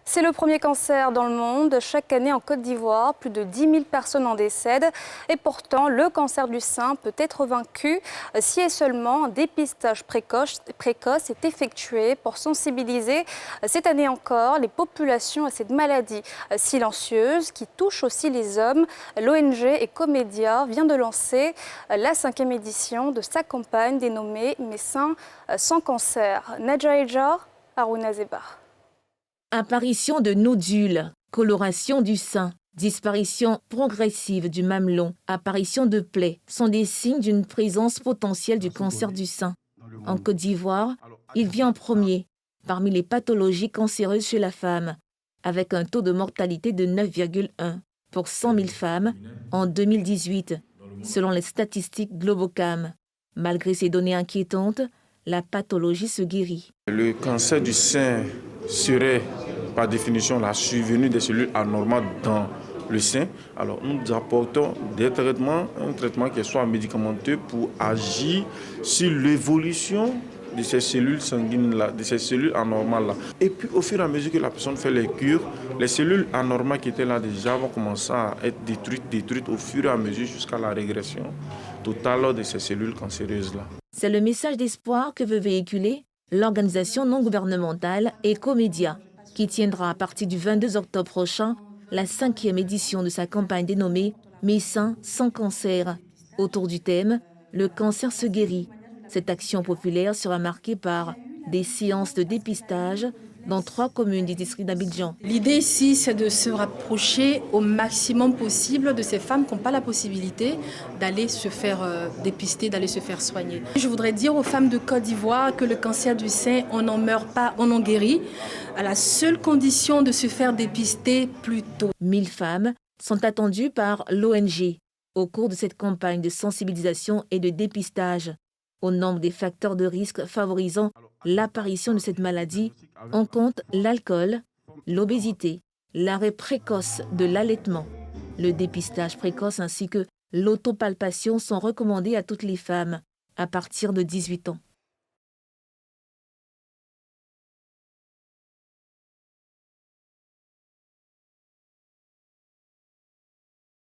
C'est le premier cancer dans le monde. Chaque année en Côte d'Ivoire, plus de 10 000 personnes en décèdent. Et pourtant, le cancer du sein peut être vaincu si et seulement un dépistage précoce est effectué pour sensibiliser cette année encore les populations à cette maladie silencieuse qui touche aussi les hommes. L'ONG Ecomédia vient de lancer la 5e édition de sa campagne dénommée Mes seins sans cancer. Nadja Ejar, Harouna Zebar. Apparition de nodules, coloration du sein, disparition progressive du mamelon, apparition de plaies sont des signes d'une présence potentielle du cancer du sein. En Côte d'Ivoire, il vient en premier parmi les pathologies cancéreuses chez la femme, avec un taux de mortalité de 9,1 pour 100 000 femmes en 2018, selon les statistiques Globocam. Malgré ces données inquiétantes, la pathologie se guérit. Le cancer du sein serait par définition la survenue des cellules anormales dans le sein. Alors nous apportons des traitements, un traitement qui soit médicamenteux pour agir sur l'évolution de ces cellules sanguines-là, de ces cellules anormales-là. Et puis au fur et à mesure que la personne fait les cures, les cellules anormales qui étaient là déjà vont commencer à être détruites au fur et à mesure jusqu'à la régression totale de ces cellules cancéreuses-là. C'est le message d'espoir que veut véhiculer l'organisation non gouvernementale Ecomédia, qui tiendra à partir du 22 octobre prochain la 5e édition de sa campagne dénommée Mes seins sans cancer. Autour du thème « Le cancer se guérit ». Cette action populaire sera marquée par des séances de dépistage dans 3 communes du district d'Abidjan. L'idée ici, c'est de se rapprocher au maximum possible de ces femmes qui n'ont pas la possibilité d'aller se faire dépister, d'aller se faire soigner. Je voudrais dire aux femmes de Côte d'Ivoire que le cancer du sein, on n'en meurt pas, on en guérit, à la seule condition de se faire dépister plus tôt. 1000 femmes sont attendues par l'ONG au cours de cette campagne de sensibilisation et de dépistage. Au nombre des facteurs de risque favorisant l'apparition de cette maladie, on compte l'alcool, l'obésité, l'arrêt précoce de l'allaitement. Le dépistage précoce ainsi que l'autopalpation sont recommandés à toutes les femmes à partir de 18 ans.